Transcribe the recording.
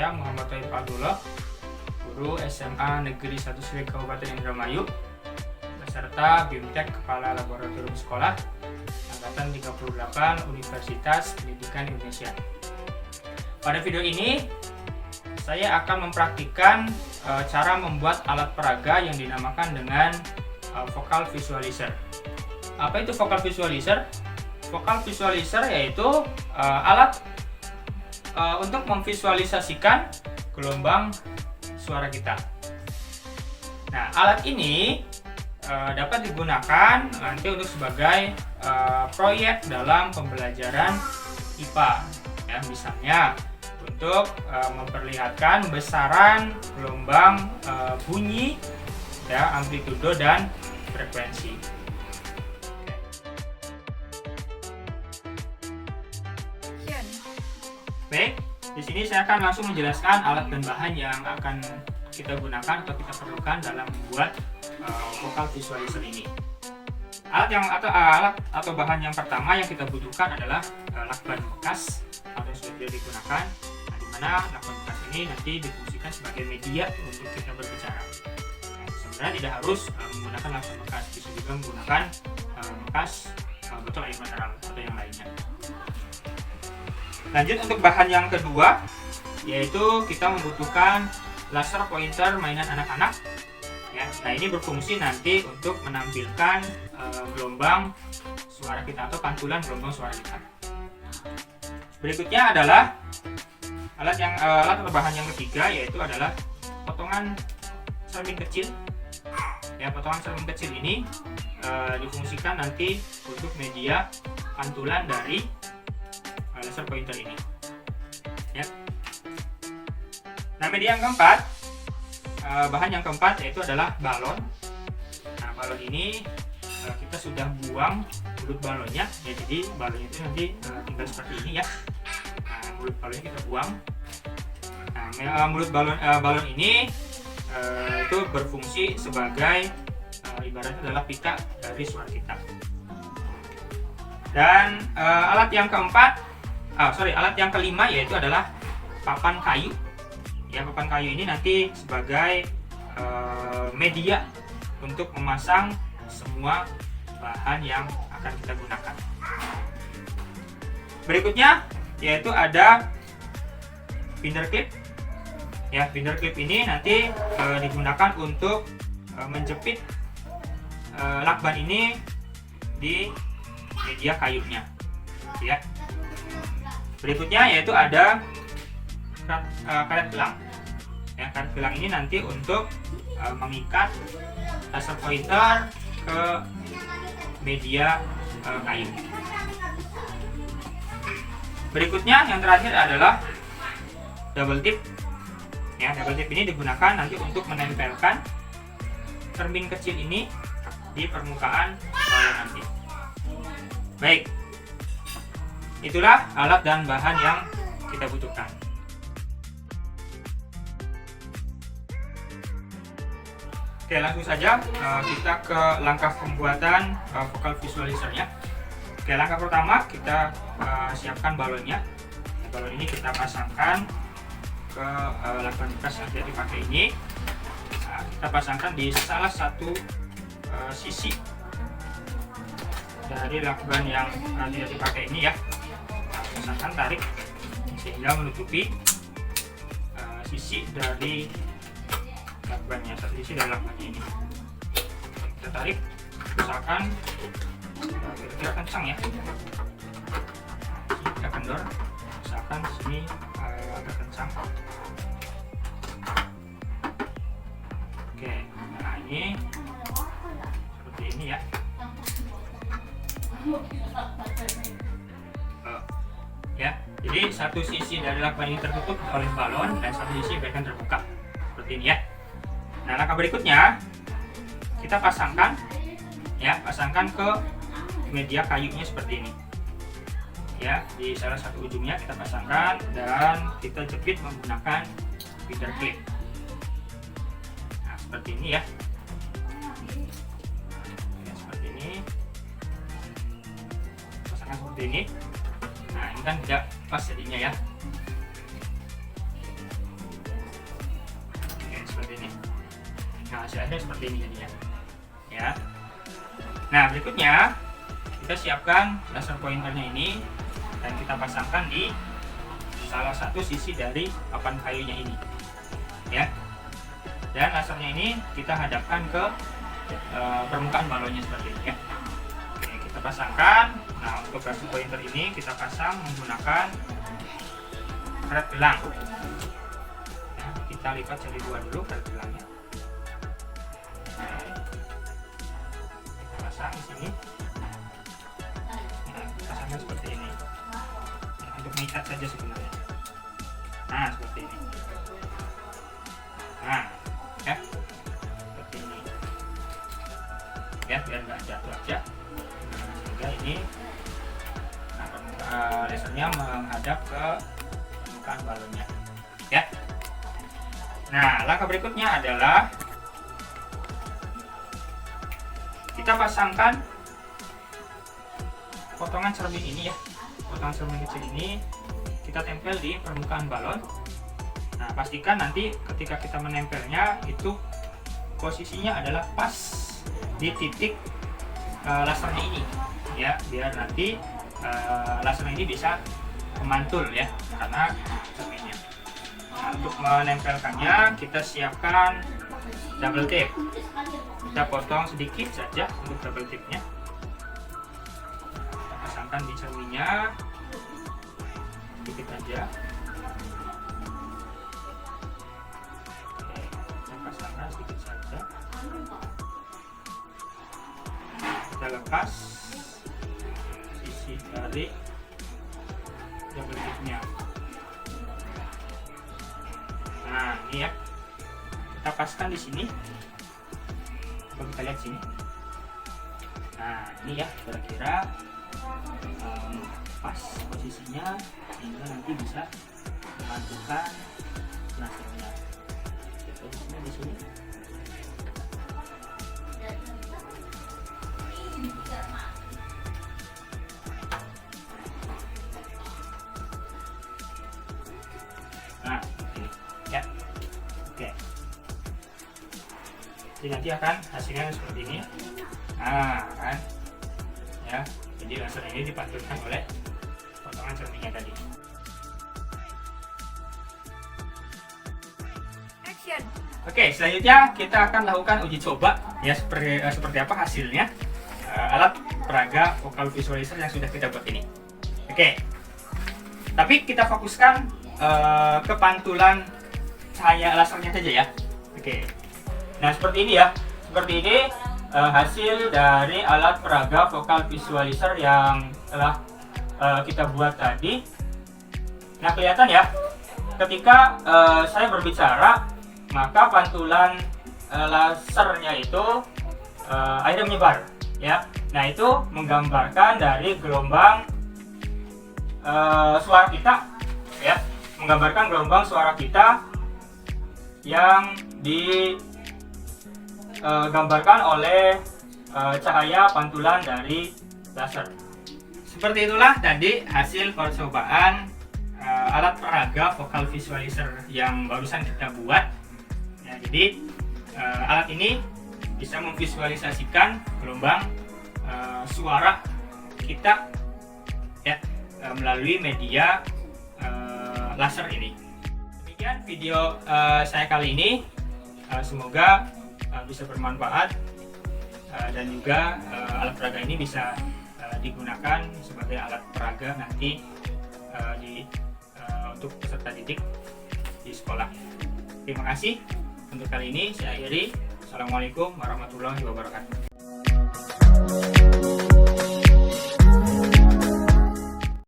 saya Muhammad Thaif Abdullah, guru SMA Negeri 1 Slick Kabupaten Indramayu, beserta BIMTEK Kepala Laboratorium Sekolah Angkatan 38 Universitas Pendidikan Indonesia. Pada video ini saya akan mempraktikkan cara membuat alat peraga yang dinamakan dengan vocal visualizer. Apa itu vocal visualizer? Vocal visualizer yaitu alat untuk memvisualisasikan gelombang suara kita. Nah, alat ini dapat digunakan nanti untuk sebagai proyek dalam pembelajaran IPA. Ya, misalnya untuk memperlihatkan besaran gelombang bunyi, ya, amplitudo dan frekuensi. Baik, di sini saya akan langsung menjelaskan alat dan bahan yang akan kita gunakan atau kita perlukan dalam membuat vocal visualizer ini. Alat atau bahan yang pertama yang kita butuhkan adalah lakban bekas atau yang sudah tidak digunakan. Nah, di mana lakban bekas ini nanti difungsikan sebagai media untuk kita berbicara. Nah, sebenarnya tidak harus menggunakan lakban bekas, bisa juga menggunakan bekas botol air mineral atau yang lainnya. Lanjut untuk bahan yang kedua, yaitu kita membutuhkan laser pointer mainan anak-anak. Ya, nah ini berfungsi nanti untuk menampilkan gelombang suara kita atau pantulan gelombang suara kita. Berikutnya adalah alat atau bahan yang ketiga, yaitu adalah potongan cermin kecil. Ya, potongan cermin kecil ini difungsikan nanti untuk media pantulan dari laser pointer ini. Ya. Nah, media yang keempat, bahan yang keempat yaitu adalah balon. Nah, balon ini kita sudah buang mulut balonnya, ya, jadi balonnya itu nanti tinggal seperti ini ya. Nah, mulut balonnya kita buang. Nah, mulut balon ini itu berfungsi sebagai ibaratnya adalah pita dari suara kita. Dan alat yang kelima yaitu adalah papan kayu. Ya, papan kayu ini nanti sebagai media untuk memasang semua bahan yang akan kita gunakan. Berikutnya yaitu ada binder clip. Ya, binder clip ini nanti digunakan untuk menjepit lakban ini di media kayunya. Ya. Berikutnya yaitu ada karet gelang. Ya, karet gelang ini nanti untuk mengikat laser pointer ke media kayu. Berikutnya yang terakhir adalah double tip. Ya, double tip ini digunakan nanti untuk menempelkan cermin kecil ini di permukaan balon nanti. Baik. Itulah alat dan bahan yang kita butuhkan. Oke, langsung saja kita ke langkah pembuatan vocal visualizernya. Oke, langkah pertama kita siapkan balonnya. Balon ini kita pasangkan ke lakban bekas yang tidak dipakai ini. Nah, kita pasangkan di salah satu sisi dari lakban yang tidak dipakai ini ya. Pasangkan, tarik sehingga menutupi sisi dari lakbannya, satu sisi dari lakbannya ini. Kita tarik, usahakan kira-kira kencang ya. Kita kendor, usahakan sini agak kencang. Oke, nah ini seperti ini ya. Ya, jadi satu sisi dari lakban ini tertutup oleh balon dan satu sisi biarkan terbuka seperti ini ya. Nah, langkah berikutnya kita pasangkan ke media kayunya seperti ini. Ya, di salah satu ujungnya kita pasangkan dan kita jepit menggunakan binder clip. Nah, seperti ini ya. Seperti ini. Pasangkan seperti ini. Nah, ini kan tidak pas jadinya ya. Nah, hasilnya seperti ini jadinya. Ya. Nah, berikutnya kita siapkan laser pointernya ini dan kita pasangkan di salah satu sisi dari papan kayunya ini. Ya. Dan lasernya ini kita hadapkan ke permukaan balonnya seperti ini ya. Oke, kita pasangkan. Nah, untuk laser pointer ini kita pasang menggunakan karet gelang. Ya, kita lipat jadi dua dulu karet gelangnya. Kita pasang di sini. Nah, pasangnya seperti ini. Nah, untuk mengikat saja sebenarnya. Nah, seperti ini. Nah, ya, seperti ini. Ya, biar nggak jatuh aja. Sehingga ini lasernya menghadap ke permukaan balonnya. Ya. Nah, langkah berikutnya adalah kita pasangkan potongan cermin ini ya. Potongan cermin kecil ini kita tempel di permukaan balon. Nah, pastikan nanti ketika kita menempelnya itu posisinya adalah pas di titik lasernya ini ya, biar nanti laser ini bisa memantul ya karena cerminnya. Nah, untuk menempelkannya kita siapkan double tape. Kita potong sedikit saja untuk double tape-nya. Kita pasangkan di cerminnya sedikit aja. Oke, kita pasangkan sedikit saja. Kita lepas sisi dari double tape-nya. Nah, ini ya. Kita paskan di sini. Coba kita lihat sini. Nah, ini ya kira-kira pas posisinya sehingga nanti bisa memantulkan lasernya. Posisinya di sini. Nah, ini ya. Oke. Jadi nanti akan hasilnya seperti ini. Nah, kan. Ya. Jadi laser ini dipantulkan oleh potongan cerminnya tadi. Action. Oke, selanjutnya kita akan lakukan uji coba ya seperti apa hasilnya alat peraga vokal visualizer yang sudah kita buat ini. Oke. Tapi kita fokuskan ke pantulan cahaya lasernya saja ya. Oke. Nah, seperti ini ya. Seperti ini hasil dari alat peraga vokal visualizer yang telah kita buat tadi. Nah, kelihatan ya. Ketika saya berbicara, maka pantulan lasernya itu akhirnya menyebar ya. Nah, itu menggambarkan dari gelombang suara kita ya, menggambarkan gelombang suara kita yang digambarkan oleh cahaya pantulan dari laser. Seperti itulah tadi hasil percobaan alat peraga vokal visualizer yang barusan kita buat ya. Jadi alat ini bisa memvisualisasikan gelombang suara kita ya melalui media laser ini. Demikian video saya kali ini. Semoga bisa bermanfaat dan juga alat peraga ini bisa digunakan sebagai alat peraga nanti untuk peserta didik di sekolah. Terima kasih untuk kali ini. Saya akhiri. Assalamualaikum warahmatullahi wabarakatuh.